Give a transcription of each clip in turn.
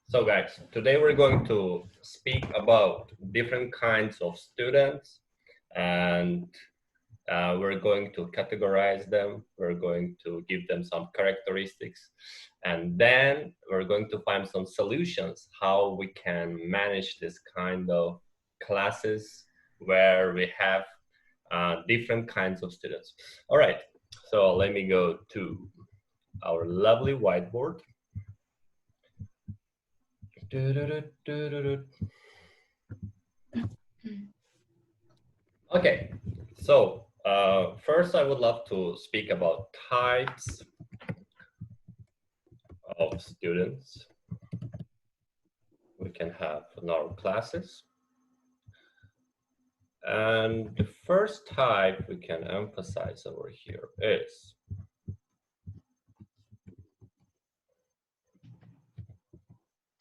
So guys, today we're going to speak about different kinds of students, and we're going to categorize them. We're going to give them some characteristics, and then we're going to find some solutions how we can manage this kind of classes where we have different kinds of students. All right, so let me go to our lovely whiteboard. Okay, so first I would love to speak about types of students we can have in our classes. And the first type we can emphasize over here is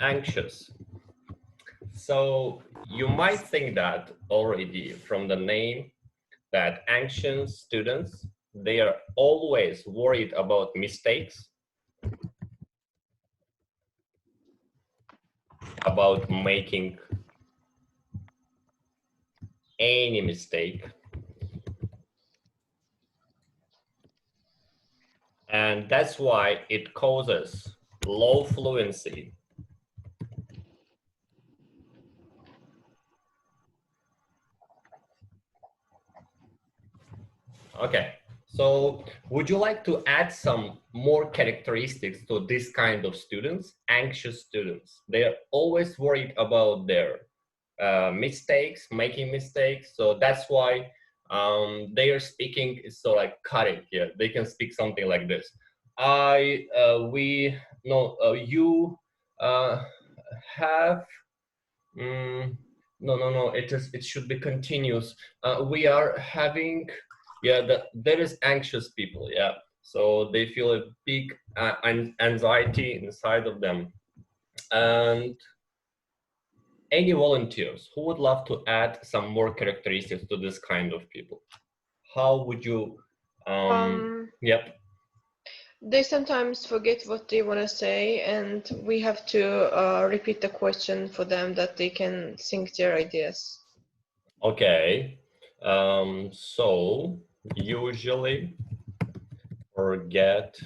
anxious. So you might think that already from the name that anxious students, they are always worried about mistakes, about making any mistake. And that's why it causes low fluency. Okay, so would you like to add some more characteristics to this kind of students, anxious students? They are always worried about their mistakes, making mistakes. So that's why they are speaking is so like cutting. Yeah, they can speak something like this. You have. No. It should be continuous. We are having, yeah, there is anxious people, yeah. So they feel a big anxiety inside of them. And any volunteers who would love to add some more characteristics to this kind of people? How would you, yep. They sometimes forget what they want to say, and we have to repeat the question for them that they can think their ideas. Okay, so usually forget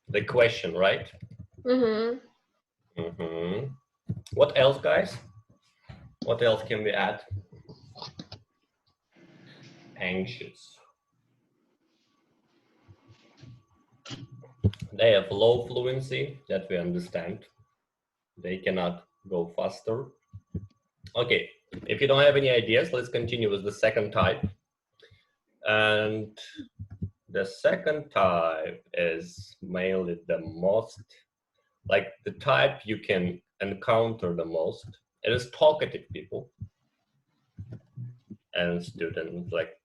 the question, right? What else, guys? What else can we add? Anxious. They have low fluency, that we understand. They cannot go faster. Okay, if you don't have any ideas, let's continue with the second type. And the second type is mainly the most, like the type you can encounter the most. It is talkative people and students, like,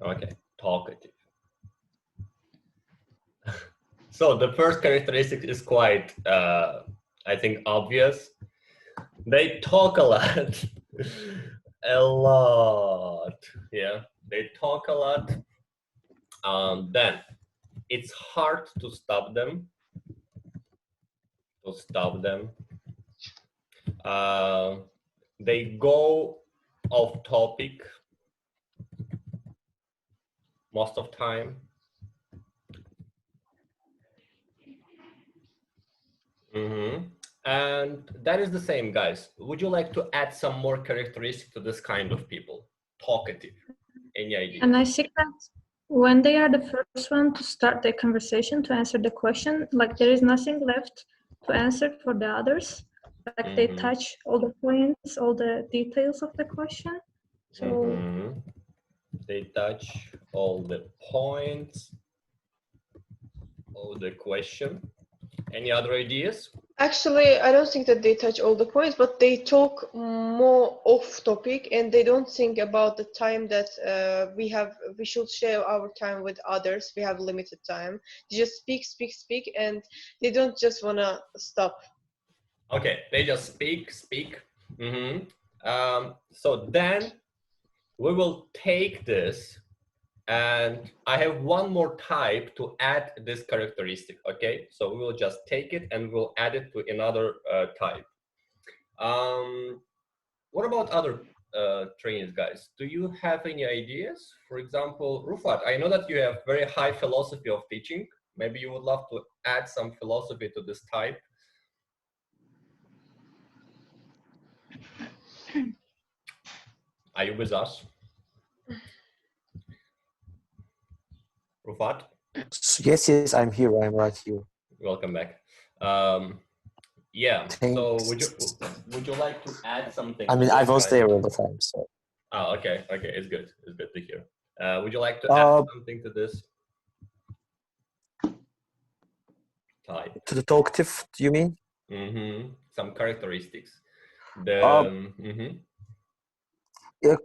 okay, talkative. So the first characteristic is quite, I think, obvious. They talk a lot, a lot. Yeah, they talk a lot. Then it's hard to stop them. They go off topic most of time. And that is the same, guys. Would you like to add some more characteristics to this kind of people? Talkative. Any idea? And I think that when they are the first one to start the conversation, to answer the question, like there is nothing left to answer for the others. Like they touch all the points, all the details of the question. So they touch all the points of the question. Any other ideas? Actually, I don't think that they touch all the points, but they talk more off topic, and they don't think about the time that we should share our time with others. We have limited time. They just speak, and they don't just wanna stop. Okay, they just speak. So then we will take this And I have one more type to add this characteristic, okay? So we will just take it and we'll add it to another type. What about other trainings, guys? Do you have any ideas? For example, Rufat, I know that you have very high philosophy of teaching. Maybe you would love to add some philosophy to this type. Are you with us? Rufat? Yes, yes, I'm here. I'm right here. Welcome back. Yeah. Thanks. So would you like to add something? I mean, I was there all the time. So. Oh, okay. Okay, it's good. It's good to hear. Would you like to add something to this type? To the talkative, do you mean? Mm-hmm. Some characteristics. Yeah,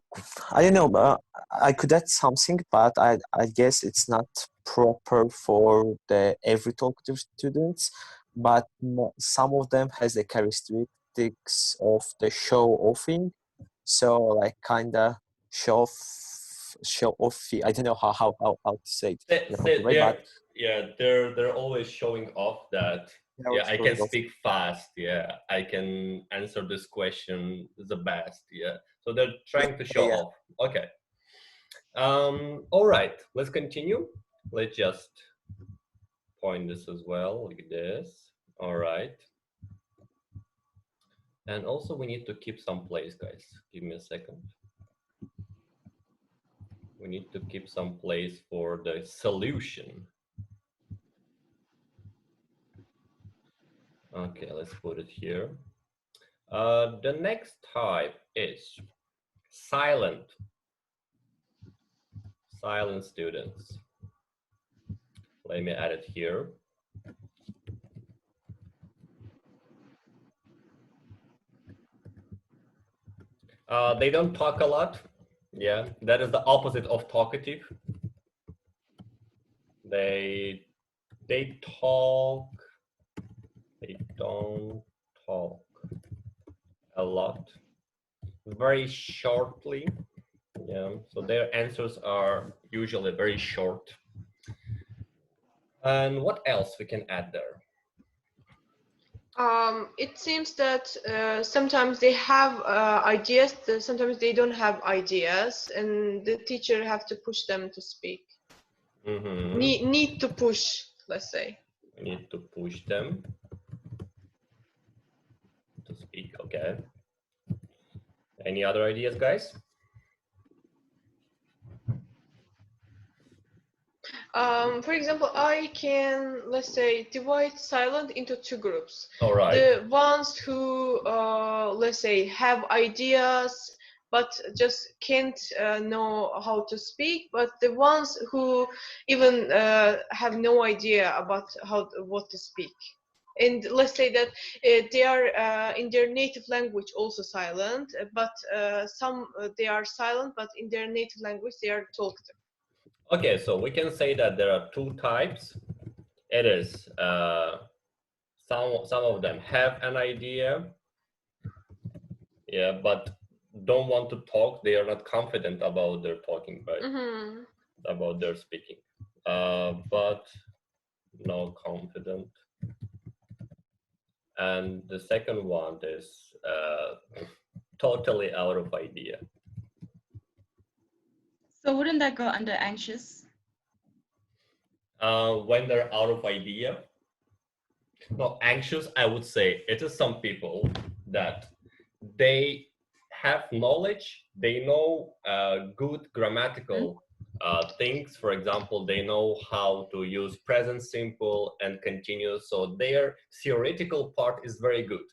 I don't know. I could add something, but I guess it's not proper for the every talkative students. But some of them has the characteristics of the show offing, so like kinda show offy. I don't know how to say it. They're always showing off that. Yeah, I can speak fast. Yeah, I can answer this question the best. Yeah, so they're trying to show off. Okay. All right, let's continue. Let's just point this as well, like this. All right. And also we need to keep some place, guys. Give me a second. We need to keep some place for the solution. Okay, let's put it here. The next type is silent students. Let me add it here. They don't talk a lot. Yeah, that is the opposite of talkative. They talk. They don't talk a lot. Very shortly. Yeah, so their answers are usually very short. And what else we can add there? It seems that sometimes they have ideas, sometimes they don't have ideas, and the teacher have to push them to speak. Mm-hmm. Need to push, let's say. We need to push them to speak, okay. Any other ideas, guys? For example, I can, let's say, divide silent into two groups. All right. The ones who, let's say, have ideas but just can't know how to speak, but the ones who even have no idea about what to speak. And let's say that they are in their native language also silent, but some they are silent, but in their native language they are talkative. Okay, so we can say that there are two types. It is some of them have an idea, yeah, but don't want to talk. They are not confident about their talking, right? Mm-hmm. About their speaking, but no confident. And the second one is totally out of idea. So wouldn't that go under anxious? When they're out of idea. No, anxious, I would say it is some people that they have knowledge, they know good grammatical things. For example, they know how to use present simple and continuous, so their theoretical part is very good.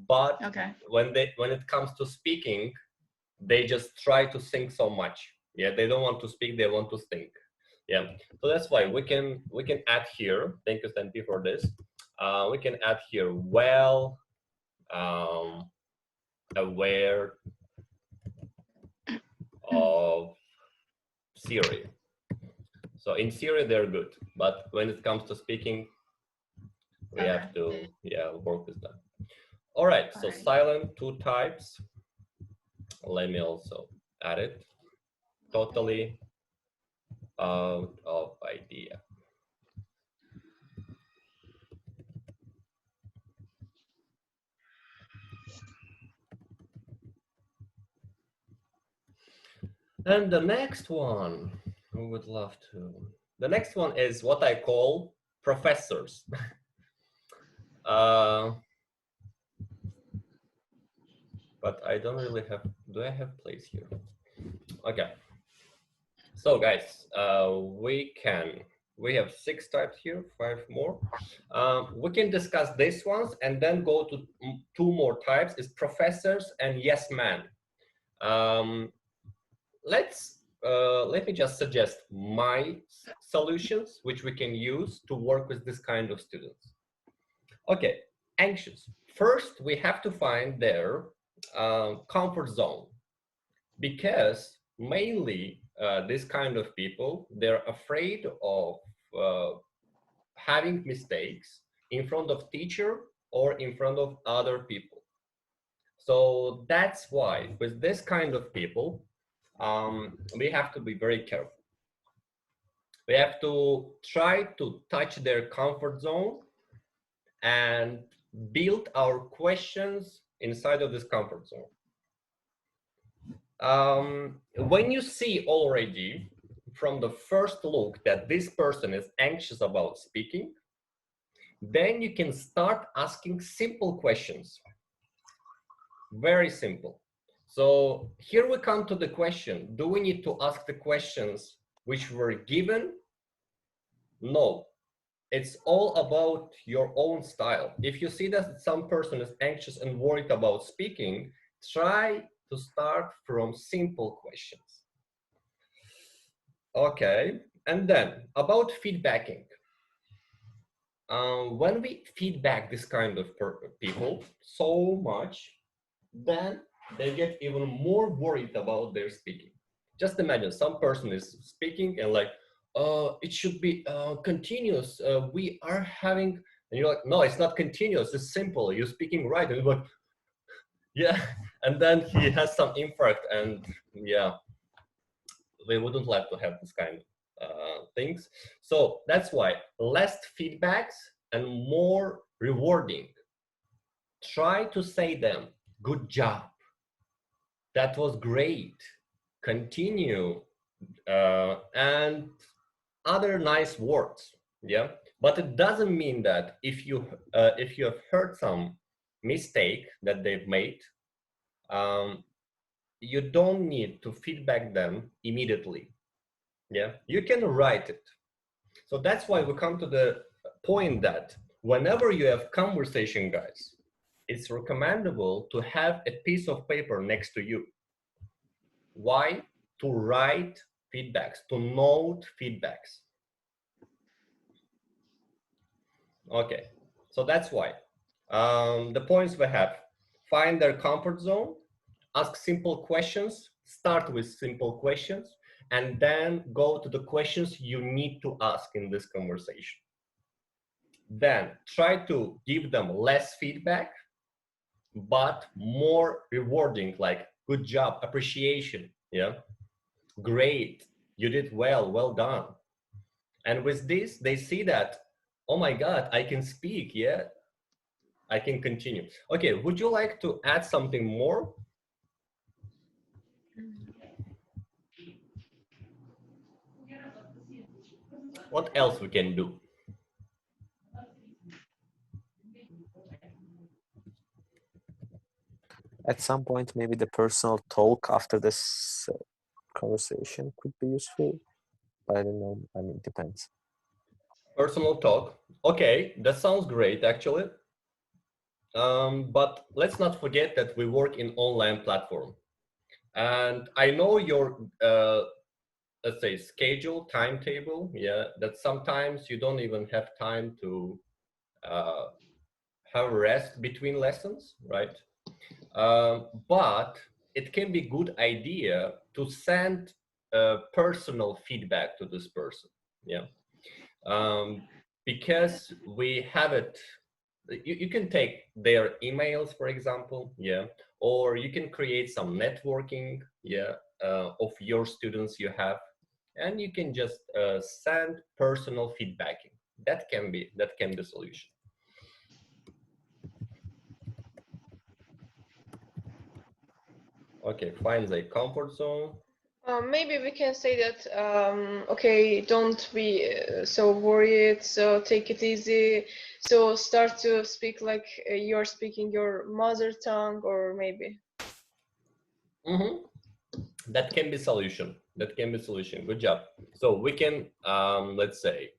But when it comes to speaking, they just try to think so much. Yeah, they don't want to speak, they want to think. Yeah, so that's why we can add here. Thank you, Stanley, for this. We can add here well aware of theory. So in theory they're good, but when it comes to speaking, we have to work with them. All right, so silent, two types. Let me also add it. Totally out of idea. And the next one, who would love to? The next one is what I call professors. But I don't really have, do I have place here? Okay. So guys, we have 6 types here, 5 more. We can discuss these ones and then go to 2 more types, is professors and yes man. Let me just suggest my solutions, which we can use to work with this kind of students. Okay, anxious. First, we have to find their comfort zone, because mainly this kind of people, they're afraid of having mistakes in front of teacher or in front of other people. So that's why with this kind of people, we have to be very careful. We have to try to touch their comfort zone and build our questions inside of this comfort zone. When you see already from the first look that this person is anxious about speaking, then you can start asking simple questions. Very simple. So here we come to the question, do we need to ask the questions which were given? No, it's all about your own style. If you see that some person is anxious and worried about speaking, try to start from simple questions. Okay, and then about feedbacking. When we feedback this kind of people so much, then they get even more worried about their speaking. Just imagine some person is speaking and like, it should be continuous. We are having, and you're like, no, it's not continuous. It's simple. You're speaking right. And you're like, yeah. And then he has some infarct, and yeah, we wouldn't like to have this kind of things. So that's why less feedbacks and more rewarding. Try to say them, good job. That was great. Continue. And other nice words. Yeah. But it doesn't mean that if you have heard some mistake that they've made, you don't need to feedback them immediately. Yeah, you can write it. So that's why we come to the point that whenever you have conversation, guys, it's recommendable to have a piece of paper next to you. Why? To write feedbacks, to note feedbacks. Okay, so that's why. The points we have: find their comfort zone, ask simple questions, start with simple questions, and then go to the questions you need to ask in this conversation. Then try to give them less feedback, but more rewarding, like good job, appreciation, yeah, great, you did well, well done. And with this, they see that, oh my God, I can speak, yeah, I can continue. Okay, would you like to add something more? What else we can do? At some point, maybe the personal talk after this conversation could be useful. But I don't know. I mean, it depends. Personal talk. Okay, that sounds great, actually. But let's not forget that we work in online platform. And I know your, let's say, schedule, timetable, yeah, that sometimes you don't even have time to have rest between lessons, right? But it can be good idea to send personal feedback to this person, yeah, because we have it. You can take their emails, for example, yeah, or you can create some networking, yeah, of your students you have, and you can just send personal feedbacking. That can be the solution. Okay, find the comfort zone. Maybe we can say that, okay, don't be so worried, so take it easy, so start to speak like you're speaking your mother tongue, or maybe. That can be solution. That can be solution. Good job. So we can, let's say,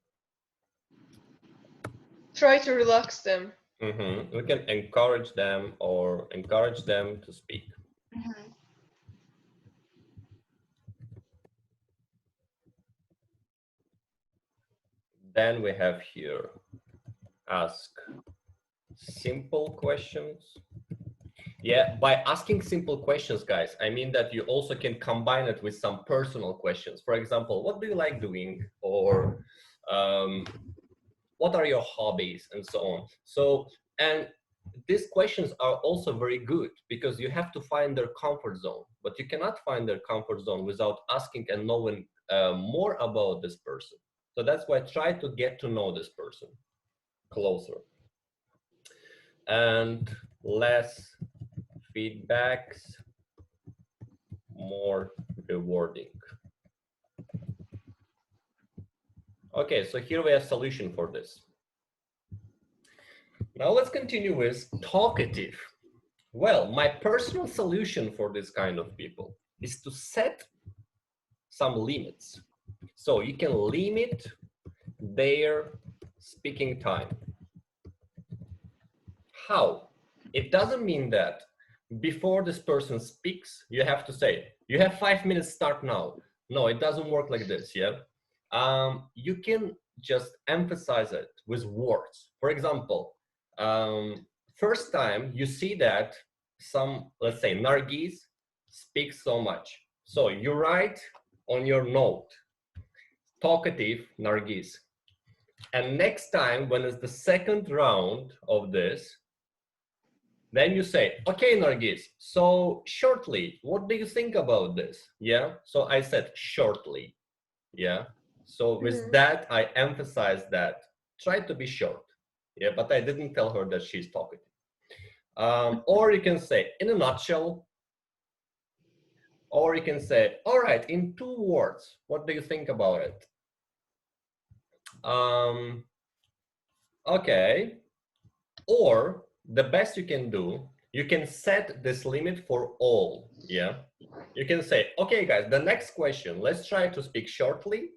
try to relax them. we can encourage them or encourage them to speak. Then we have here, ask simple questions. Yeah, by asking simple questions, guys, I mean that you also can combine it with some personal questions. For example, what do you like doing? Or what are your hobbies? And so on. So, and these questions are also very good because you have to find their comfort zone, but you cannot find their comfort zone without asking and knowing more about this person. So that's why I try to get to know this person closer. And less feedbacks, more rewarding. Okay, so here we have a solution for this. Now let's continue with talkative. Well, my personal solution for this kind of people is to set some limits. So you can limit their speaking time. How? It doesn't mean that before this person speaks, you have to say, you have 5 minutes, start now. No, it doesn't work like this, yeah? You can just emphasize it with words. For example, first time you see that some, let's say, Nargis speaks so much. So you write on your note, talkative Nargis. And next time, when it's the second round of this, then you say, okay, Nargis, so shortly, what do you think about this? Yeah, so I said shortly, yeah. So with that, I emphasize that, try to be short, yeah, but I didn't tell her that she's talking. Or you can say, in a nutshell, or you can say, all right, in 2 words, what do you think about it? Okay, or the best you can do, you can set this limit for all, yeah? You can say, okay, guys, the next question, let's try to speak shortly,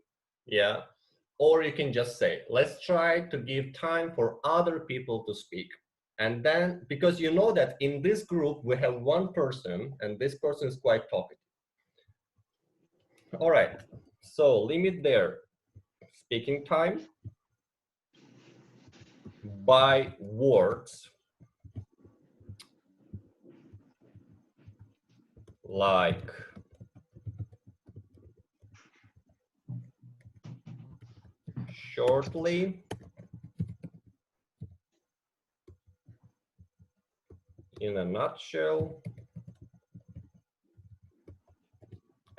yeah? Or you can just say, let's try to give time for other people to speak. And then, because you know that in this group, we have one person, and this person is quite talkative. All right, so limit their speaking time by words like shortly, in a nutshell,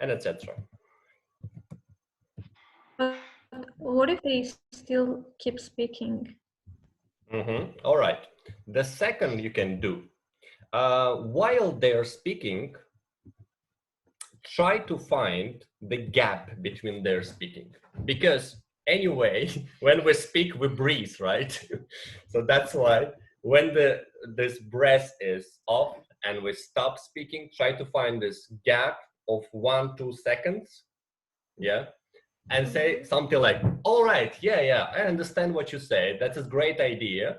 and etc. But what if they still keep speaking? All right. The second you can do, while they're speaking, try to find the gap between their speaking. Because anyway, when we speak, we breathe, right? So that's why when this breath is off and we stop speaking, try to find this gap of 1-2 seconds, yeah? And say something like, all right, yeah, I understand what you say. That's a great idea.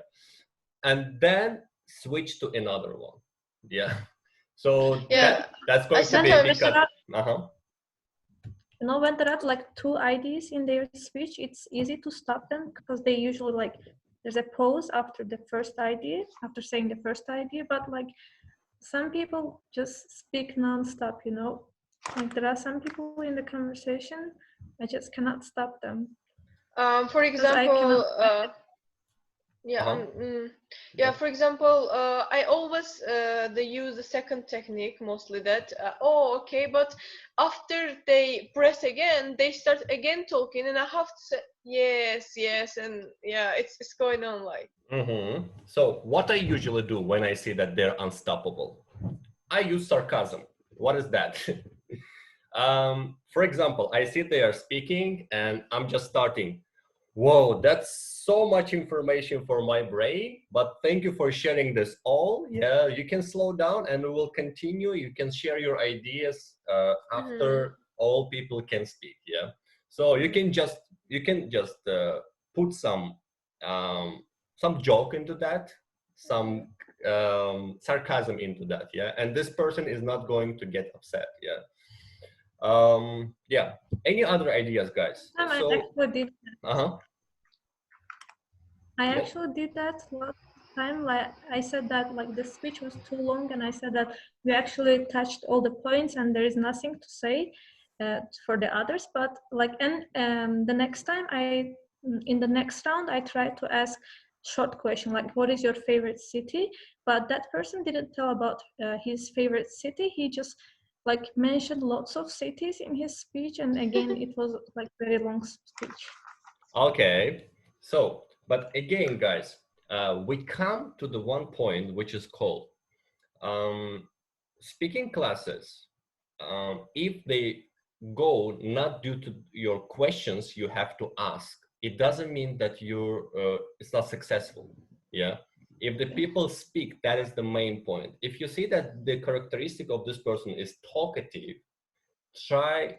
And then switch to another one. Yeah. So Yeah, that's going to be sometimes because, You know, when there are like 2 ideas in their speech, it's easy to stop them because they usually like, there's a pause after the first idea, after saying the first idea, but like some people just speak non-stop, you know? Like there are some people in the conversation, I just cannot stop them. for example, Yeah, Uh-huh. yeah. For example, I always they use the second technique mostly. That oh, okay, but after they press again, they start again talking, and I have to say yes, yes, and yeah, it's going on like. So what I usually do when I see that they're unstoppable, I use sarcasm. What is that? For example, I see they are speaking and I'm just starting. Whoa, that's so much information for my brain, but thank you for sharing this all. Yeah, you can slow down and we will continue. You can share your ideas after all people can speak. Yeah. So you can just put some joke into that, some sarcasm into that. Yeah. And this person is not going to get upset. Yeah. Yeah. Any other ideas, guys? Time I So, actually did uh-huh. I Yep. actually did that last time. Like I said that like the speech was too long, and I said that we actually touched all the points, and there is nothing to say for the others. But like, and the next time in the next round, I tried to ask short question like, "What is your favorite city?" But that person didn't tell about his favorite city. He just like mentioned lots of cities in his speech, and again, it was like very long speech. Okay. So, but again, guys, we come to the one point which is called um, speaking classes. If they go not due to your questions you have to ask, it doesn't mean that it's not successful. Yeah. If the people speak, that is the main point. If you see that the characteristic of this person is talkative, try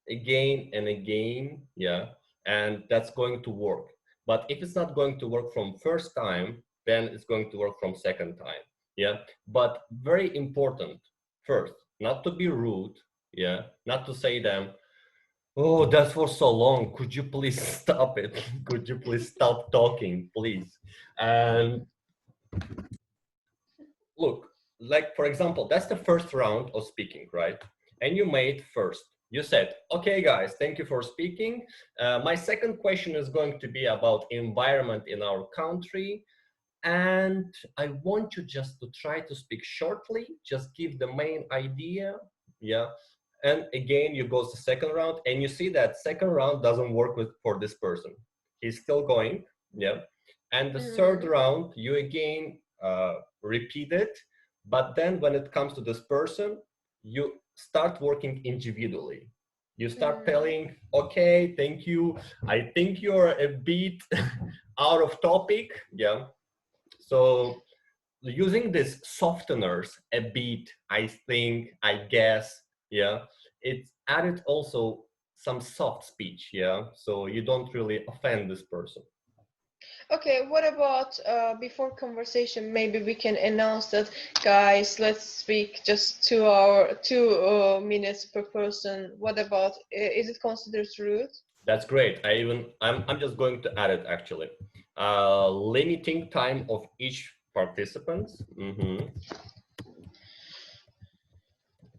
again and again, yeah, and that's going to work. But if it's not going to work from first time, then it's going to work from second time, yeah. But very important, first, not to be rude, yeah, not to say them, oh, that's for so long, could you please stop it, could you please stop talking, please. And look, like for example, that's the first round of speaking, right? And you made first. You said, okay, guys, thank you for speaking. My second question is going to be about environment in our country. And I want you just to try to speak shortly, just give the main idea. Yeah. And again, you go to the second round and you see that second round doesn't work for this person. He's still going. Yeah. And the third round, you again repeat it. But then when it comes to this person, you start working individually. You start telling, okay, thank you. I think you're a bit out of topic. Yeah. So using these softeners a bit, I think, I guess, yeah, it's added also some soft speech, yeah, so you don't really offend this person. Okay, what about before conversation? Maybe we can announce that, guys, let's speak just 2 minutes per person. What about, is it considered rude? That's great. I'm just going to add it actually. Limiting time of each participant.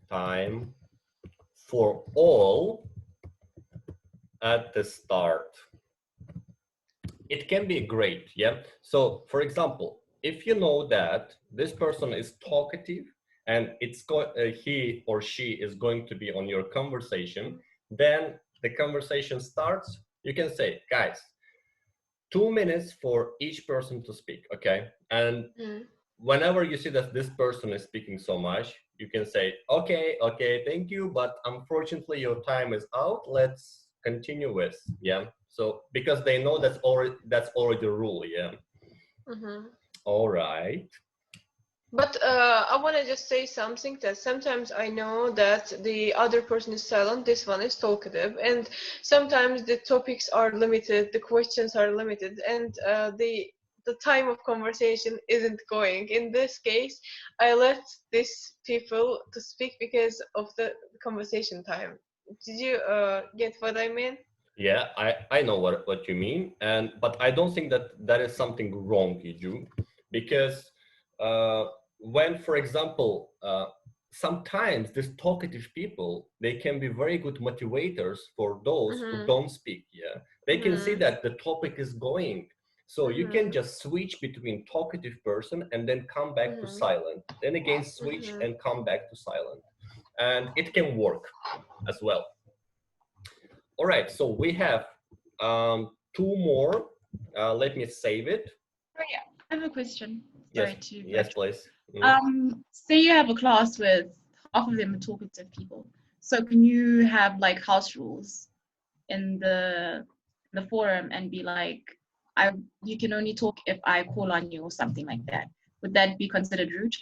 Time for all at the start. It can be great, yeah. So for example, if you know that this person is talkative and he or she is going to be on your conversation, then the conversation starts. You can say, guys, 2 minutes for each person to speak, okay? And whenever you see that this person is speaking so much, you can say, okay, thank you, but unfortunately your time is out. Let's continue with, yeah. So because they know that's already the rule, yeah. All right. But I want to just say something that sometimes I know that the other person is silent, this one is talkative, and sometimes the topics are limited, the questions are limited, and the time of conversation isn't going. In this case, I let these people to speak because of the conversation time. Did you get what I mean? Yeah, I know what you mean, but I don't think that is something wrong you do, because when, for example, sometimes these talkative people, they can be very good motivators for those who don't speak. Yeah, they can see that the topic is going, So you can just switch between talkative person and then come back to silent, then again switch and come back to silent. And it can work as well. All right, so we have two more. Let me save it. Oh, yeah. I have a question. Yes, Sorry to yes, please. say you have a class with half of them are talkative people. So can you have like house rules in the forum and be like, you can only talk if I call on you or something like that? Would that be considered rude?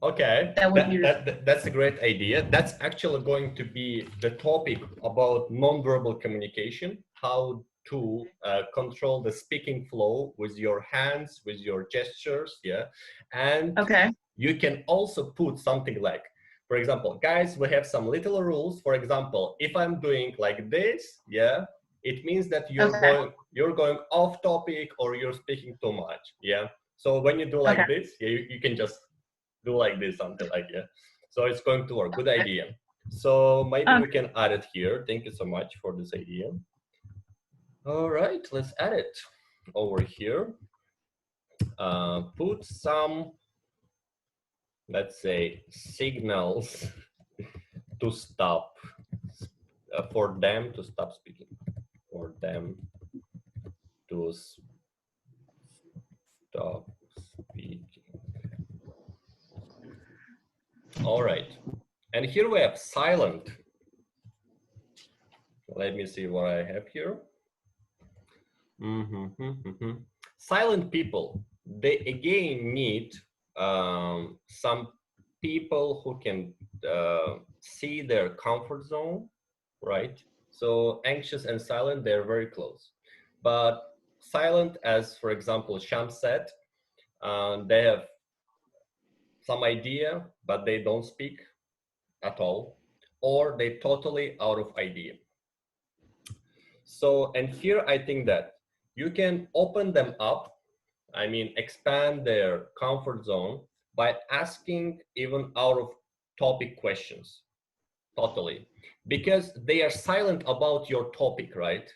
Okay, That would be rude. that's a great idea. That's actually going to be the topic about nonverbal communication, how to control the speaking flow with your hands, with your gestures, yeah. And Okay. you can also put something like, for example, guys, we have some little rules. For example, if I'm doing like this, yeah, it means that you're going off topic or you're speaking too much, yeah. So when you do like this, yeah, you can just do like this, something like, yeah. So it's going to work. Good idea. So maybe we can add it here. Thank you so much for this idea. All right, let's add it over here. Put some, let's say, signals to stop, for them to stop speaking, for them to stop speaking. All right, and here we have silent. Let me see what I have here. Silent people, they again need some people who can see their comfort zone, right? So anxious and silent, they're very close. But silent, as for example, Sham said, they have some idea, but they don't speak at all, or they totally out of idea. So, and here I think that you can open them up, I mean, expand their comfort zone by asking even out of topic questions, totally. Because they are silent about your topic, right?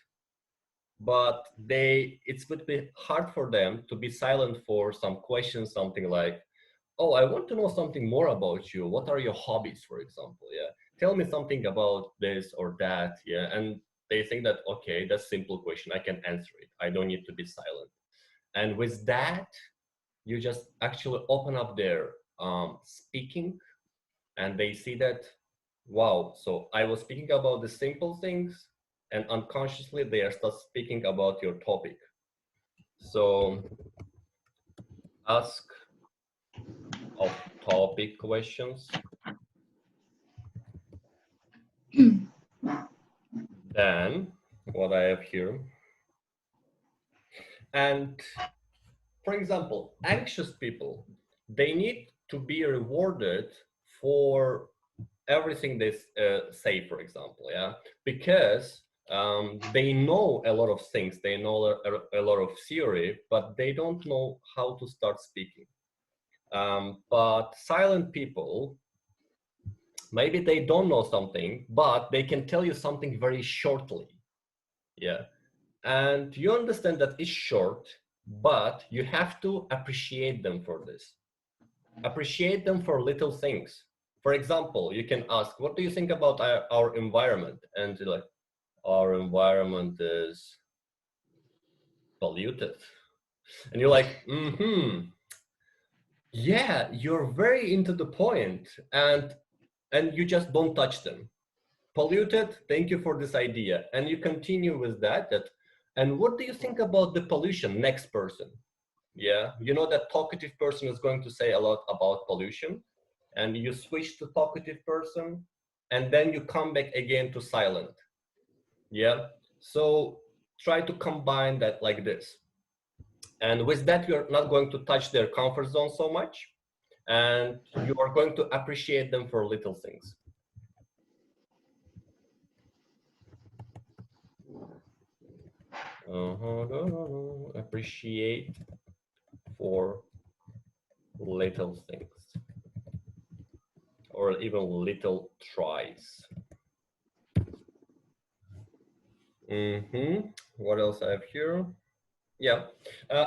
But it would be hard for them to be silent for some questions, something like, oh, I want to know something more about you. What are your hobbies, for example? Yeah, tell me something about this or that. Yeah, and they think that, okay, that's a simple question. I can answer it. I don't need to be silent. And with that, you just actually open up their speaking, and they see that, wow, so I was speaking about the simple things, and unconsciously they are start speaking about your topic. So ask off-topic questions. Then what I have here, and for example, anxious people, they need to be rewarded for everything they say, for example, yeah, because they know a lot of things, they know a lot of theory, but they don't know how to start speaking. But silent people, maybe they don't know something, but they can tell you something very shortly, yeah. And you understand that it's short, but you have to appreciate them for this. Appreciate them for little things. For example, you can ask, what do you think about our environment? And you're like, our environment is polluted. And you're like, yeah, you're very into the point, and you just don't touch them. Polluted, thank you for this idea. And you continue with that, and what do you think about the pollution? Next person. Yeah, you know that talkative person is going to say a lot about pollution, and you switch to talkative person, and then you come back again to silent. Yeah, so try to combine that like this. And with that, you're not going to touch their comfort zone so much, and you are going to appreciate them for little things. Appreciate for little things, or even little tries. What else I have here? Yeah.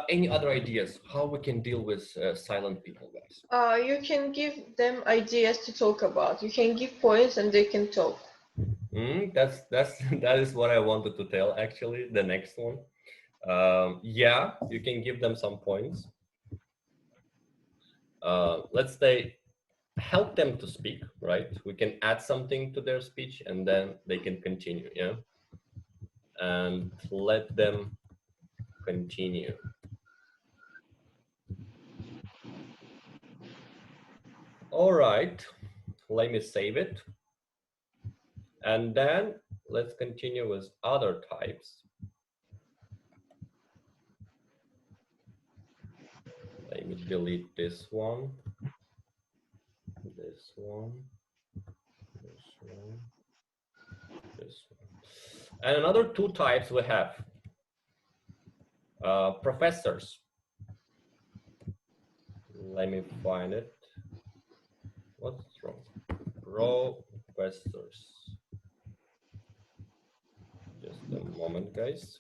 Any other ideas how we can deal with silent people, guys? You can give them ideas to talk about. You can give points and they can talk. That's that is what I wanted to tell actually. The next one. Yeah, you can give them some points. Let's say help them to speak, right? We can add something to their speech and then they can continue, yeah? And let them continue. All right, let me save it. And then let's continue with other types. Let me delete this one, this one, this one, this one. And another two types we have. Professors. Let me find it. What's wrong? Professors. Just a moment, guys.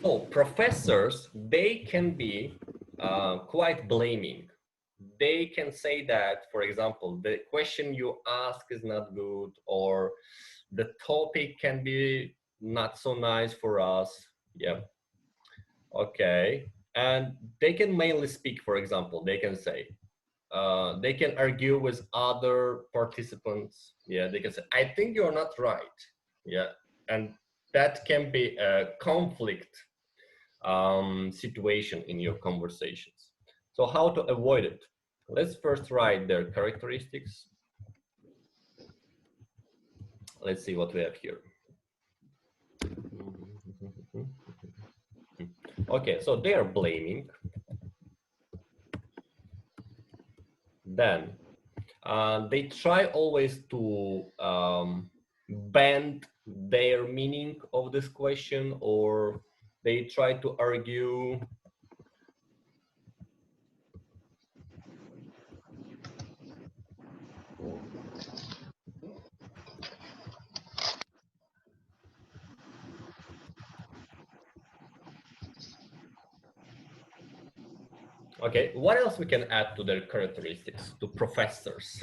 So professors, they can be quite blaming. They can say that, for example, the question you ask is not good, or the topic can be not so nice for us. Yeah. Okay. And they can mainly speak, for example, they can say, they can argue with other participants. Yeah, they can say, I think you're not right. Yeah. And that can be a conflict situation in your conversations. So how to avoid it? Let's first write their characteristics. Let's see what we have here. Okay, so they are blaming. Then they try always to bend their meaning of this question, or they try to argue. Okay, what else we can add to their characteristics, to professors?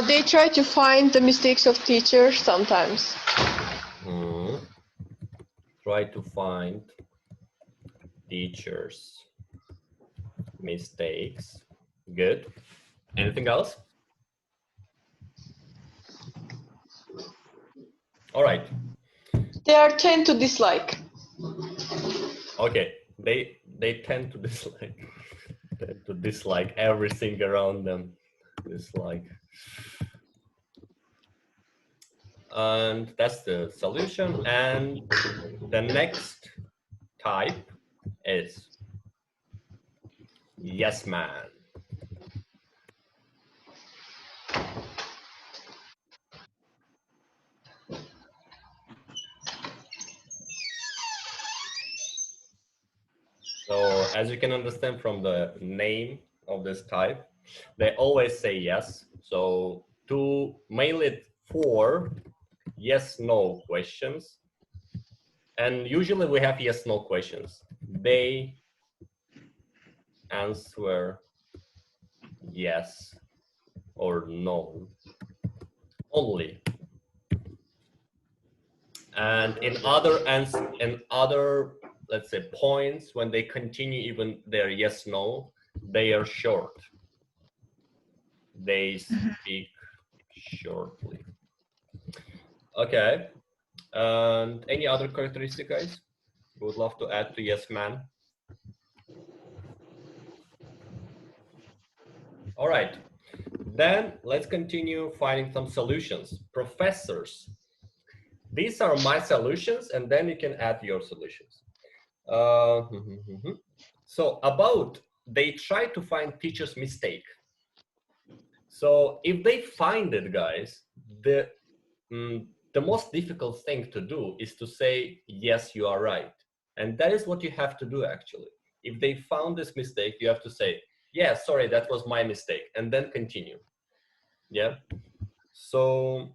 They try to find the mistakes of teachers sometimes. Try to find teachers' mistakes. Good. Anything else? All right. They tend to dislike. Okay, they tend to dislike everything around them. Dislike. And that's the solution. And the next type is yes man. So as you can understand from the name of this type, they always say yes. So mainly 4 yes/no questions. And usually we have yes/no questions. They answer yes or no only. And in other, let's say, points, when they continue even their yes/no, they are short. They speak shortly. Okay. And any other characteristic, guys, you would love to add to yes man? All right. Then let's continue finding some solutions. Professors. These are my solutions, and then you can add your solutions. So they try to find teacher's mistake. So if they find it, guys, the most difficult thing to do is to say, yes, you are right. And that is what you have to do, actually. If they found this mistake, you have to say, Yeah, sorry, that was my mistake. And then continue. Yeah. So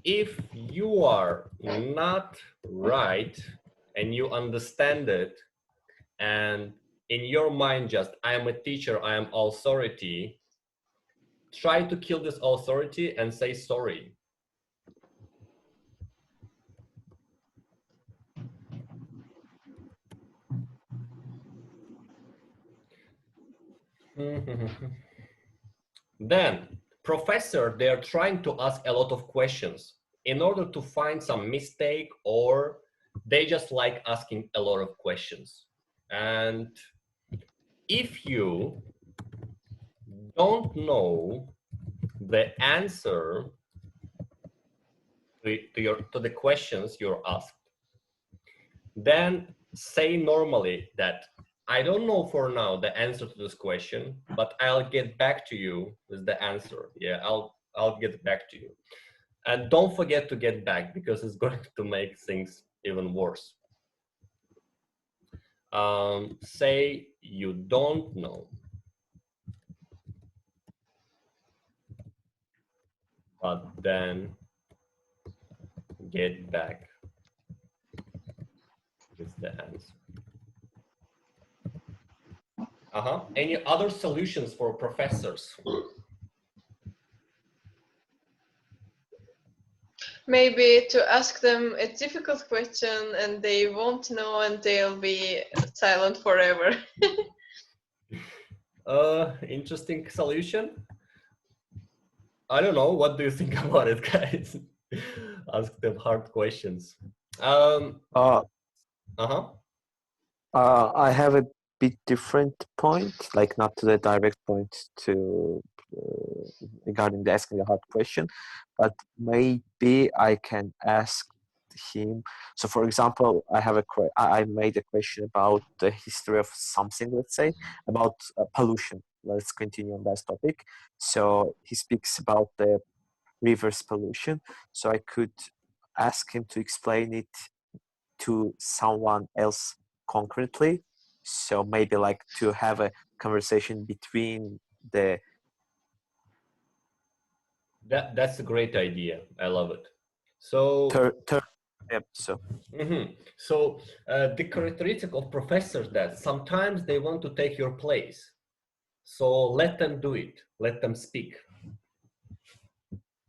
if you are not right and you understand it, and in your mind just, I am a teacher, I am authority, try to kill this authority and say sorry. Then, professor, they are trying to ask a lot of questions in order to find some mistake, or they just like asking a lot of questions. And if you don't know the answer to the questions you're asked, then say normally that I don't know for now the answer to this question, but I'll get back to you with the answer. Yeah, I'll get back to you. And don't forget to get back, because it's going to make things even worse. Say you don't know, but then get back with the answer. Any other solutions for professors? Maybe to ask them a difficult question and they won't know and they'll be silent forever. Interesting solution. I don't know. What do you think about it, guys? Ask them hard questions. I have a bit different point, like not to the direct point to regarding the asking a hard question, but maybe I can ask him. So, for example, I made a question about the history of something. Let's say about pollution. Let's continue on that topic. So he speaks about the rivers pollution. So I could ask him to explain it to someone else concretely. So maybe like to have a conversation between the. That's a great idea. I love it. So. Yep, so. So the characteristic of professors that sometimes they want to take your place. So let them do it. Let them speak.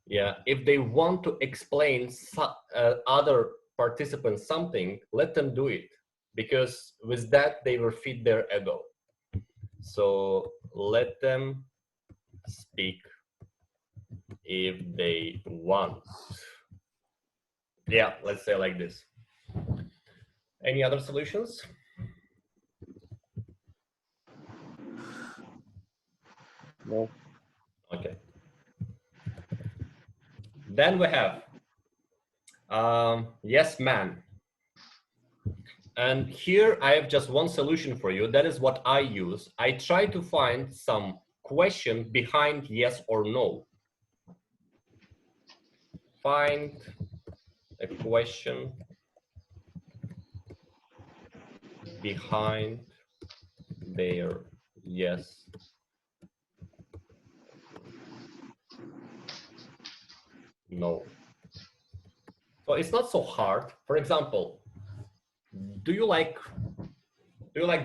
Yeah, if they want to explain other participants something, let them do it, because with that they will feed their ego. So let them speak if they want. Yeah, let's say like this. Any other solutions? No. Okay. Then we have yes, man. And here I have just one solution for you. That is what I use. I try to find some question behind yes or no. Find a question behind their yes. No. So it's not so hard. For example, do you like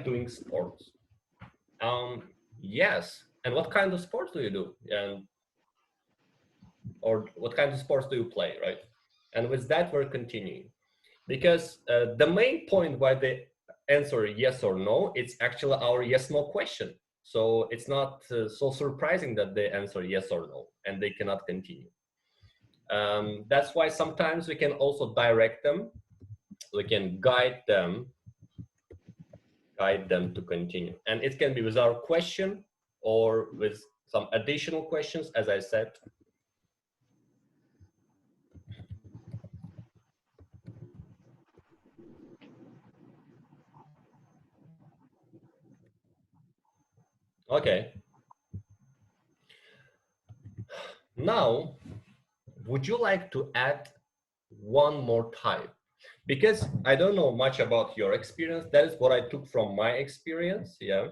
doing sports? Yes. And what kind of sports do you do? Or what kind of sports do you play, right? And with that, we're continuing. Because the main point why they answer yes or no, it's actually our yes/no question. So it's not so surprising that they answer yes or no, and they cannot continue. That's why sometimes we can also direct them. We can guide them to continue. And it can be with our question or with some additional questions, as I said. Okay. Now, would you like to add one more type? Because I don't know much about your experience. That is what I took from my experience. Yeah.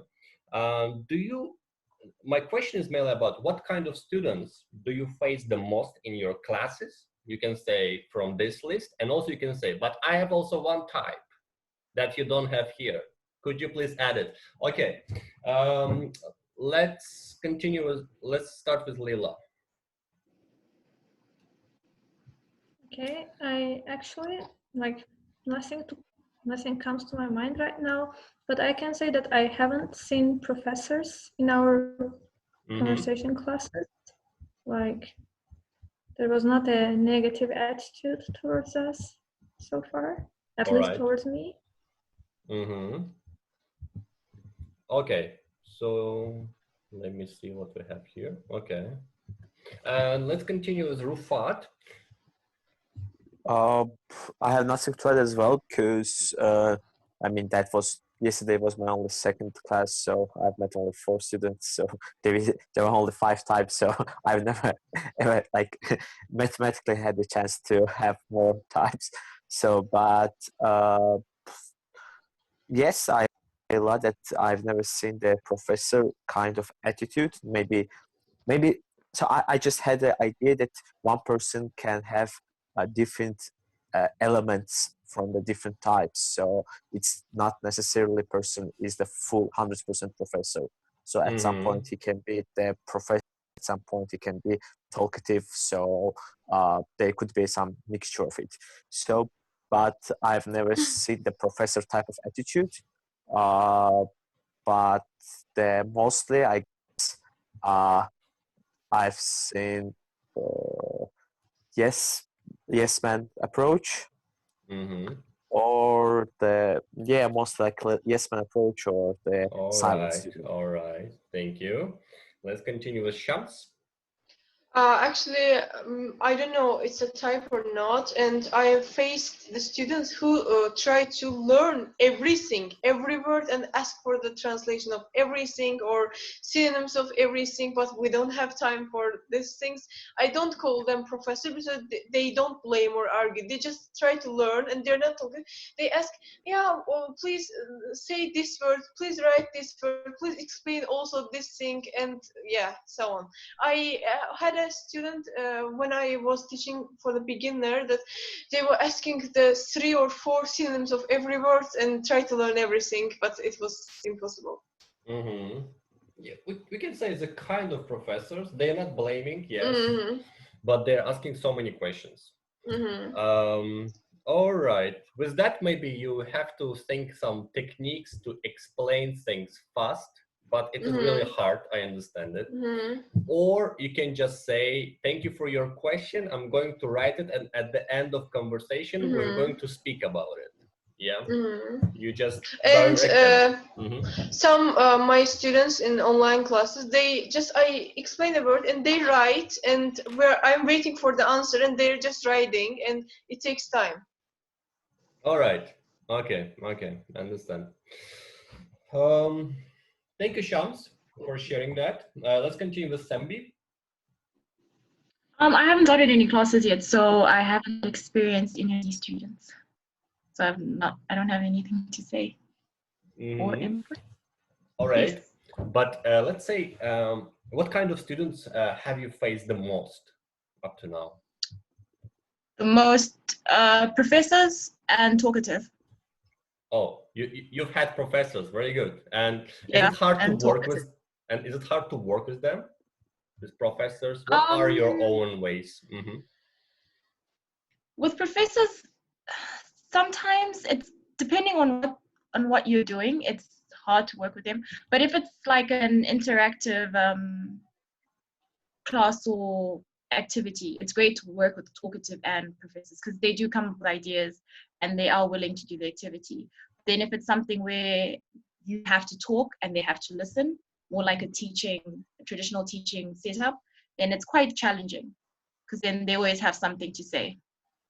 My question is mainly about what kind of students do you face the most in your classes? You can say from this list, and also you can say, but I have also one type that you don't have here. Could you please add it? Okay, let's start with Lila. Okay, I actually like nothing comes to my mind right now, but I can say that I haven't seen professors in our conversation classes. Like there was not a negative attitude towards us so far, at least towards me. Okay, so let me see what we have here. Okay, and let's continue with Rufat. I have nothing to add as well because I mean yesterday was my only second class, so I've met only 4 students. So there were only 5 types. So I've never ever like mathematically had the chance to have more types. So, but yes, I love that I've never seen the professor kind of attitude. Maybe. So I just had the idea that one person can have different elements from the different types. So it's not necessarily person is the full 100% professor. So at some point he can be the professor. At some point he can be talkative. So there could be some mixture of it. So, but I've never seen the professor type of attitude. But mostly I guess I've seen yes man approach, or most likely yes man approach, or the silent student. All right, thank you. Let's continue with Shams. Actually, I don't know it's a type or not, and I have faced the students who try to learn everything, every word, and ask for the translation of everything or synonyms of everything, but we don't have time for these things. I don't call them professor because they don't blame or argue. They just try to learn, and they're not talking. They ask, yeah, well, please say this word, please write this word, please explain also this thing, and yeah, so on. I had a student when I was teaching for the beginner that they were asking the 3 or 4 synonyms of every word and try to learn everything, but it was impossible. Yeah, we can say the kind of professors, they're not blaming, yes, but they're asking so many questions. All right, with that maybe you have to think some techniques to explain things fast, but it is really hard, I understand it. Or you can just say, thank you for your question, I'm going to write it, and at the end of conversation we're going to speak about it. Yeah, you just and direct some my students in online classes, I explain the word and they write, and where I'm waiting for the answer and they're just writing, and it takes time. All right, okay, understand. Thank you, Shams, for sharing that. Let's continue with Sambi. I haven't started any classes yet, so I haven't experienced any of these students. So I don't have anything to say or input. All right, but let's say, what kind of students have you faced the most up to now? The most professors and talkative. Oh, you've had professors, very good. And is Yeah, it hard to and work talkative. with? And is it hard to work with them, with professors? What are your own ways? With professors, sometimes it's depending on what you're doing. It's hard to work with them. But if it's like an interactive class or activity, it's great to work with talkative and professors because they do come up with ideas and they are willing to do the activity. Then if it's something where you have to talk and they have to listen, more like a traditional teaching setup, then it's quite challenging because then they always have something to say,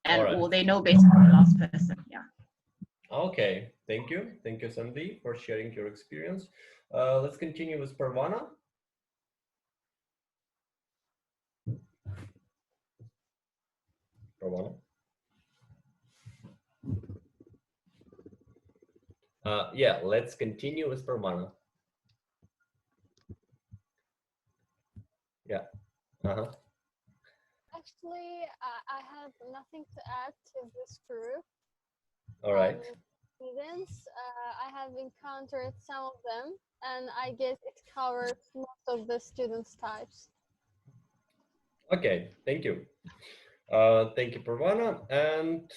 or they know better than the last person. Yeah. Okay, thank you, Sandy, for sharing your experience. Let's continue with Parvana. Yeah, let's continue with Parvana. Yeah. Uh-huh. Actually, I have nothing to add to this group. All right. Students, I have encountered some of them, and I guess it covers most of the students types. Okay, thank you. Thank you, Pravana. And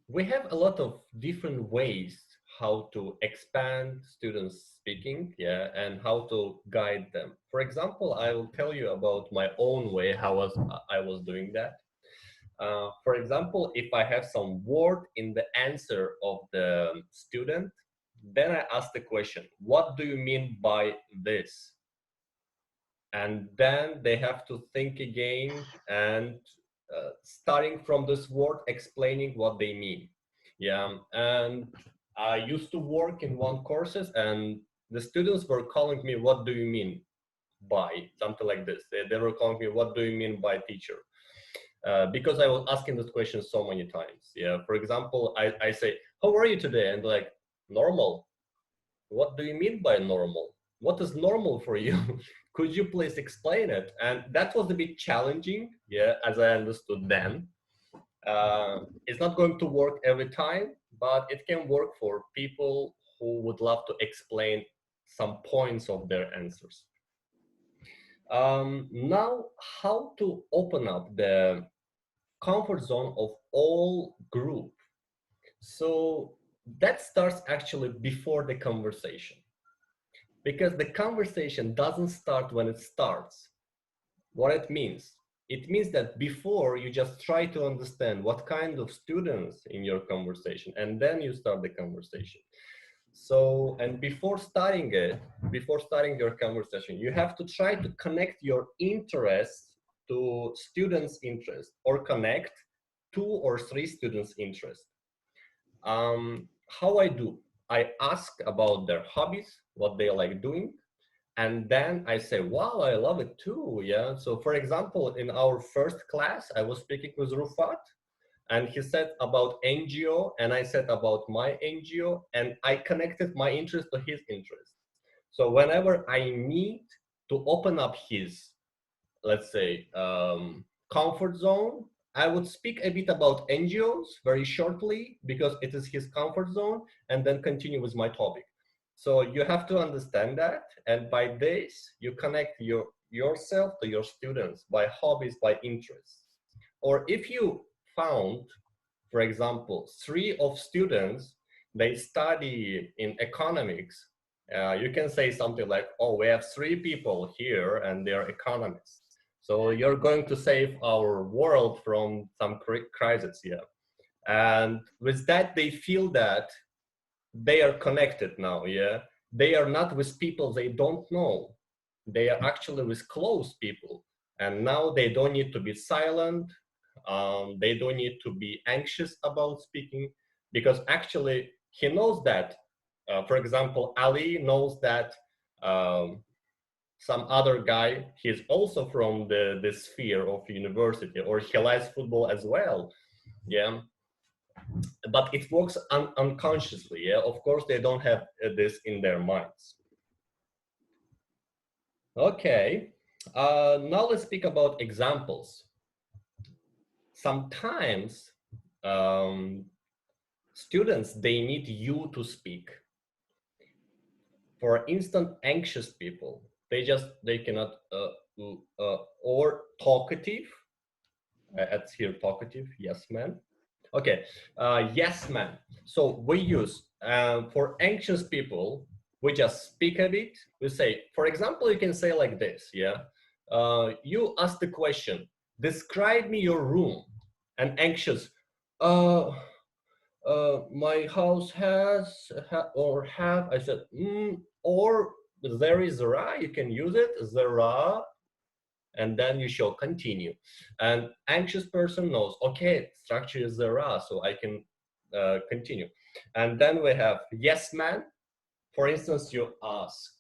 we have a lot of different ways how to expand students speaking, yeah, and how to guide them. For example, I will tell you about my own way how I was doing that. For example, if I have some word in the answer of the student, then I ask the question, what do you mean by this? And then they have to think again and starting from this word, explaining what they mean. Yeah, and I used to work in one courses and the students were calling me, what do you mean by something like this? They were calling me, what do you mean by teacher? Because I was asking this question so many times. Yeah, for example, I say, how are you today? And like, normal. What do you mean by normal? What is normal for you? Could you please explain it? And that was a bit challenging, yeah, as I understood then. It's not going to work every time, but it can work for people who would love to explain some points of their answers. Now, how to open up the comfort zone of all group. So that starts actually before the conversation, because the conversation doesn't start when it starts. What it means? It means that before you just try to understand what kind of students in your conversation, and then you start the conversation. So, and before starting your conversation, you have to try to connect your interests to students' interest, or connect 2 or 3 students' interest. How I do? I ask about their hobbies, what they like doing, and then I say, wow, I love it too. Yeah. So for example, in our first class, I was speaking with Rufat, and he said about NGO, and I said about my NGO, and I connected my interest to his interest. So whenever I need to open up his, let's say, comfort zone, I would speak a bit about NGOs very shortly because it is his comfort zone, and then continue with my topic. So you have to understand that, and by this you connect yourself to your students by hobbies, by interests. Or if you found, for example, 3 of students, they study in economics, you can say something like, oh, we have 3 people here and they're economists. So you're going to save our world from some crisis here. And with that, they feel that they are connected now, yeah? They are not with people they don't know. They are actually with close people. And now they don't need to be silent. They don't need to be anxious about speaking, because actually he knows that, for example, Ali knows that some other guy, he's also from the sphere of university, or he likes football as well, yeah, but it works unconsciously, yeah. Of course they don't have this in their minds. Okay, now let's speak about examples. Sometimes students, they need you to speak. For instance, anxious people, they cannot or talkative, it's here talkative, yes man. Okay, yes man. So we use for anxious people, we just speak a bit. We say, for example, you can say like this, yeah. You ask the question, describe me your room. And anxious, uh my house has or have, I said, or there is ra, you can use it, there are, and then you shall continue. And anxious person knows, okay, structure is there are, so I can continue. And then we have yes man. For instance, you ask,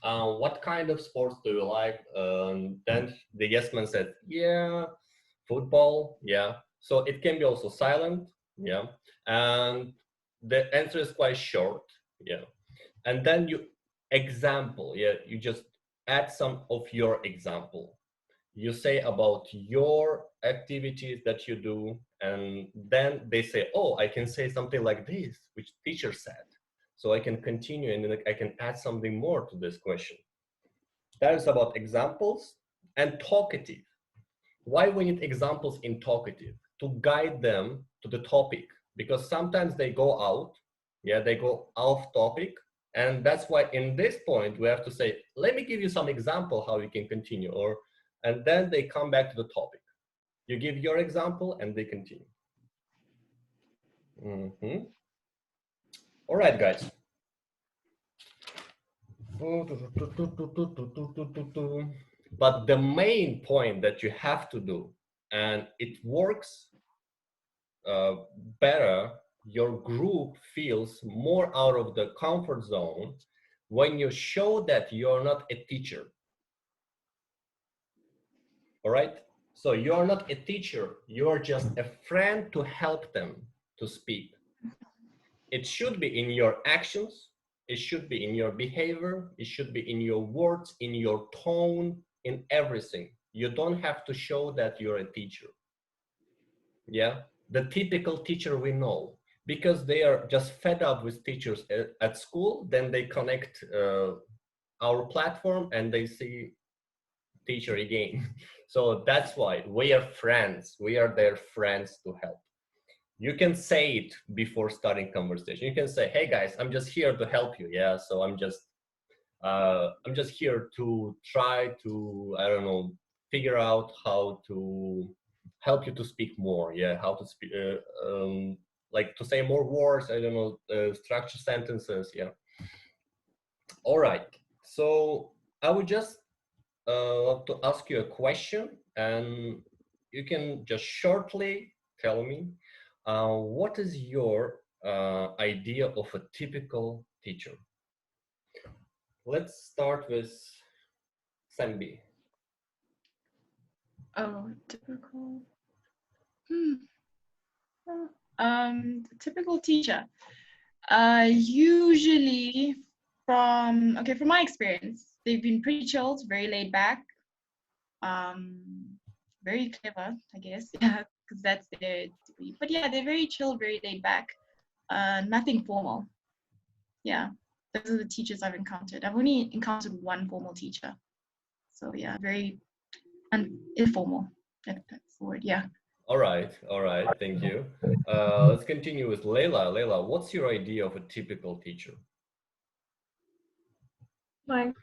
what kind of sports do you like? Then the yes man said, yeah, football, yeah. So it can be also silent, yeah. And the answer is quite short, yeah. And then you example, yeah, you just add some of your example. You say about your activities that you do, and then they say, oh, I can say something like this, which teacher said. So I can continue and then I can add something more to this question. That is about examples. And talkative. Why we need examples in talkative? To guide them to the topic, because sometimes they go out, yeah, they go off topic. And that's why in this point, we have to say, let me give you some example how you can continue, or, and then they come back to the topic. You give your example and they continue. All right, guys. But the main point that you have to do, and it works better, your group feels more out of the comfort zone when you show that you're not a teacher. All right? So you're not a teacher, you're just a friend to help them to speak. It should be in your actions, it should be in your behavior, it should be in your words, in your tone, in everything. You don't have to show that you're a teacher. Yeah, the typical teacher we know, because they are just fed up with teachers at school, then they connect our platform and they see teacher again. So that's why we are friends. We are their friends to help. You can say it before starting conversation. You can say, hey guys, I'm just here to help you. Yeah, so I'm just here to try to, I don't know, figure out how to help you to speak more. Yeah, how to speak, like to say more words. I don't know, structure sentences. Yeah. All right. So I would just love to ask you a question, and you can just shortly tell me what is your idea of a typical teacher. Let's start with Sambi. Oh, typical. Typical teacher. Usually from my experience, they've been pretty chilled, very laid back, very clever, I guess. Yeah, because that's their degree. But yeah, they're very chill, very laid back. Nothing formal. Yeah, those are the teachers I've encountered. I've only encountered one formal teacher. So yeah, very informal. That's the word. Yeah. All right, thank you. Let's continue with Leila. Leila, what's your idea of a typical teacher? Like,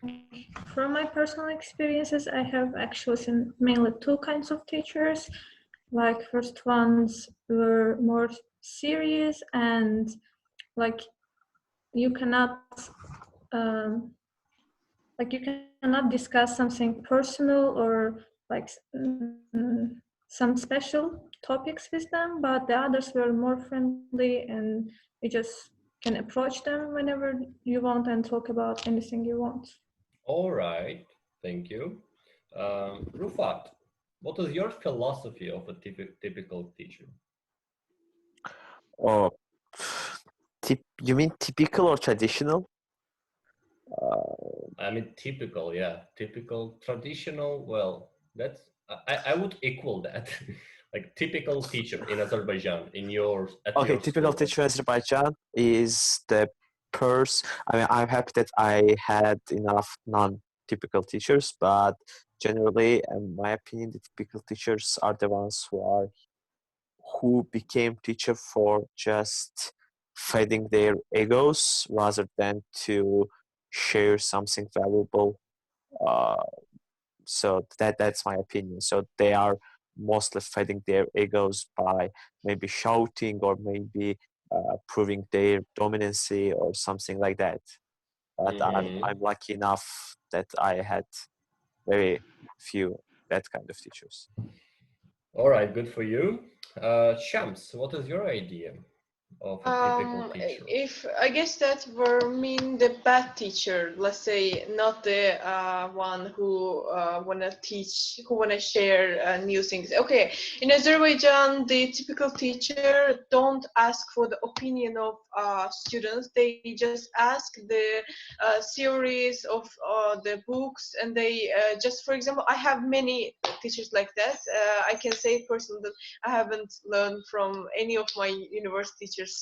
from my personal experiences, I have actually seen mainly two kinds of teachers. Like, first ones were more serious and like you cannot discuss something personal or like some special topics with them, but the others were more friendly and you just can approach them whenever you want and talk about anything you want. All right, thank you. Rufat, what is your philosophy of a typical teacher? Oh, you mean typical or traditional? I mean, typical, yeah. Typical, traditional, well, that's, I would equal that. Like typical teacher in Azerbaijan, in your, at Okay, your typical school. teacher in Azerbaijan is the person. I mean, I'm happy that I had enough non-typical teachers, but generally, in my opinion, the typical teachers are the ones who became teacher for just feeding their egos rather than to share something valuable. Uh, so that's my opinion. So they are mostly feeding their egos by maybe shouting or maybe proving their dominancy or something like that. But I'm lucky enough that I had very few that kind of teachers. All right, good for you. Shams, what is your idea of a typical teacher? If I guess that were mean the bad teacher, let's say, not the one who wanna teach, who wanna share new things. Okay, in Azerbaijan, the typical teacher don't ask for the opinion of students. They just ask the theories of the books, and they just, for example, I have many teachers like that. I can say personally that I haven't learned from any of my university teachers,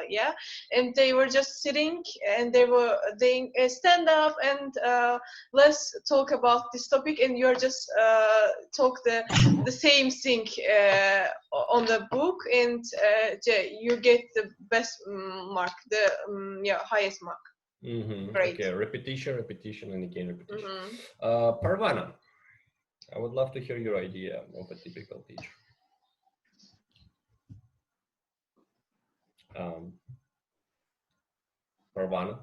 yeah, and they were just sitting and they stand up and let's talk about this topic, and you're just talk the same thing on the book, and you get the best mark, the yeah, highest mark. Great. Okay, repetition, and again repetition. Mm-hmm. Parvana, I would love to hear your idea of a typical teacher. Parvana,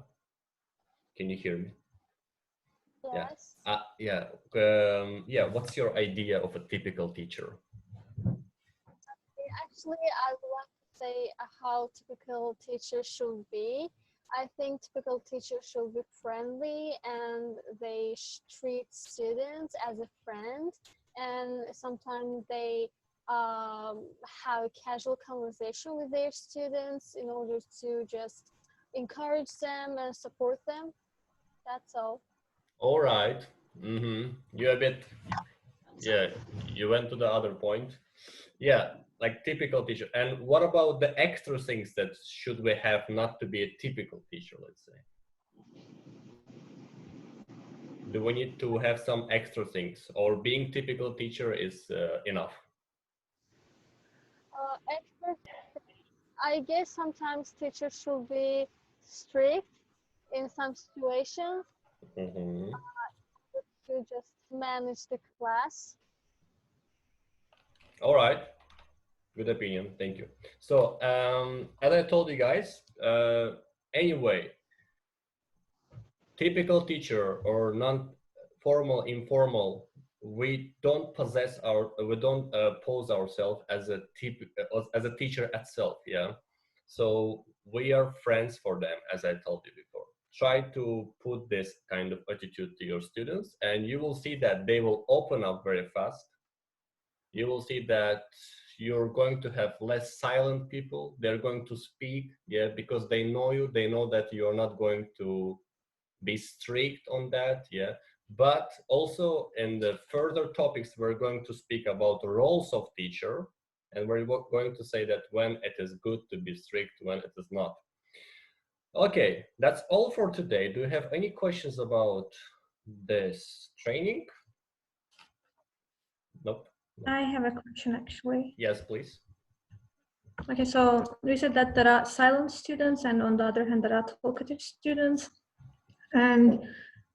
can you hear me? Yes. Yeah. Yeah. What's your idea of a typical teacher? Actually, I would like to say how typical teachers should be. I think typical teachers should be friendly, and they treat students as a friend, and sometimes they have a casual conversation with their students in order to just encourage them and support them. That's all. All right. You a bit, yeah, you went to the other point. Yeah, like typical teacher. And what about the extra things that should we have not to be a typical teacher, let's say? Do we need to have some extra things, or being typical teacher is enough? Extra, I guess sometimes teachers should be strict in some situations Mm-hmm. to just manage the class. All right. Good opinion. Thank you. So, as I told you guys, anyway, typical teacher or non-formal, informal, we don't pose ourselves as as a teacher itself. Yeah. So we are friends for them, as I told you before. Try to put this kind of attitude to your students, and you will see that they will open up very fast. You will see that you're going to have less silent people. They're going to speak, yeah, because they know you. They know that you're not going to be strict on that, yeah. But also in the further topics, we're going to speak about the roles of teacher, and we're going to say that when it is good to be strict, when it is not. Okay, that's all for today. Do you have any questions about this training? Nope. I have a question actually. Yes, please. Okay, so we said that there are silent students, and on the other hand, there are talkative students. And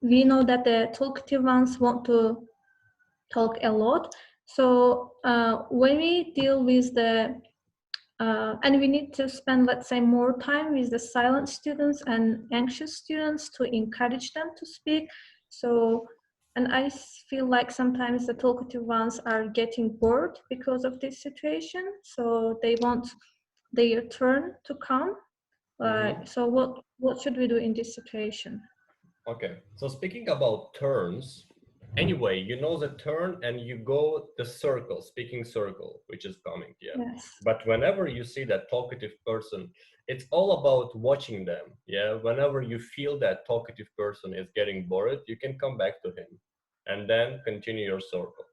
we know that the talkative ones want to talk a lot. So when we deal with the, and we need to spend, let's say, more time with the silent students and anxious students to encourage them to speak. So, and I feel like sometimes the talkative ones are getting bored because of this situation. So they want their turn to come. So what should we do in this situation? Okay, so speaking about turns, anyway, you know the turn and you go the circle, speaking circle, which is coming, yeah. Yes. But whenever you see that talkative person, it's all about watching them, yeah. Whenever you feel that talkative person is getting bored, you can come back to him and then continue your circle,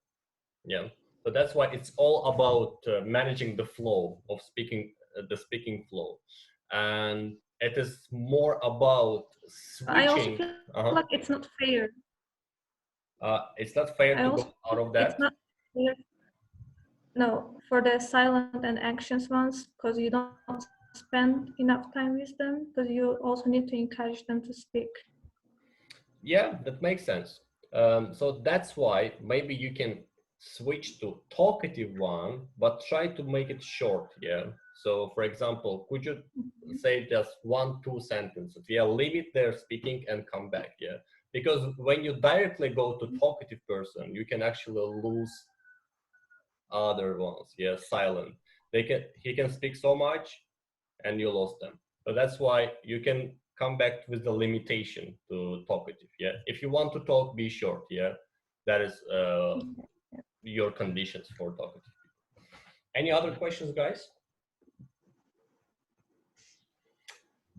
yeah. So that's why it's all about managing the flow of speaking, the speaking flow. And it is more about I also switching. feel like it's not fair. It's not fair I to also go out of think that. it's not fair. No, for the silent and anxious ones, because you don't spend enough time with them, because you also need to encourage them to speak. Yeah, that makes sense. So that's why maybe you can switch to talkative one, but try to make it short. Yeah. So for example, could you say just 1-2 sentences? Yeah, limit their speaking and come back. Yeah. Because when you directly go to talkative person, you can actually lose other ones. Yeah, silent. He can speak so much, and you lost them. So that's why you can come back with the limitation to talkative. Yeah, if you want to talk, be short. Yeah, that is your conditions for talkative. Any other questions, guys?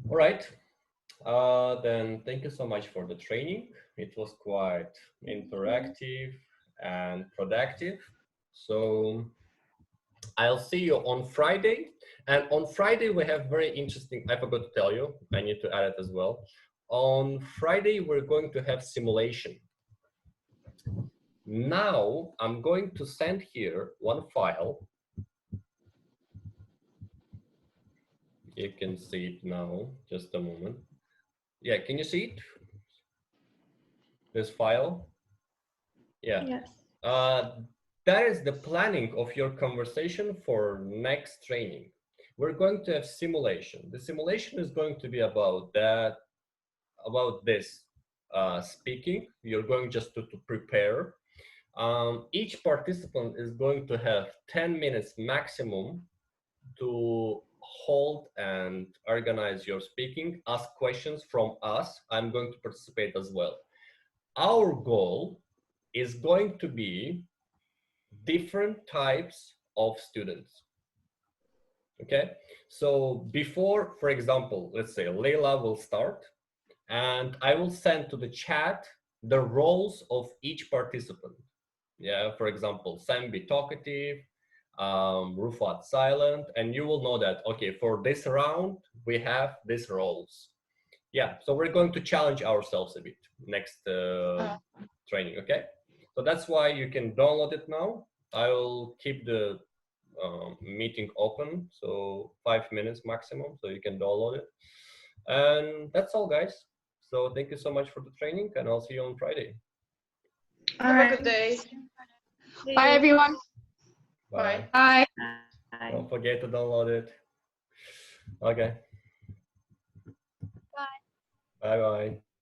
All right. Then thank you so much for the training. It was quite interactive and productive. So I'll see you on Friday. And on Friday, we have very interesting, I forgot to tell you, I need to add it as well. On Friday, we're going to have simulation. Now, I'm going to send here one file. You can see it now, just a moment. Yeah, can you see it? This file? Yeah. Yes. That is the planning of your conversation for next training. We're going to have simulation. The simulation is going to be about that, about this speaking. You're going just to prepare. Each participant is going to have 10 minutes maximum to hold and organize your speaking, ask questions from us. I'm going to participate as well. Our goal is going to be different types of students. Okay, so before, for example, let's say Leila will start, and I will send to the chat the roles of each participant. Yeah, for example, Sam be talkative, Rufat silent, and you will know that, okay, for this round, we have these roles. Yeah, so we're going to challenge ourselves a bit next training, okay? So that's why you can download it now. I will keep the meeting open, so 5 minutes maximum, so you can download it. And that's all, guys. So thank you so much for the training, and I'll see you on Friday. Have a good day. Bye, everyone. Bye. Bye. Don't forget to download it. Okay. Bye. Bye-bye.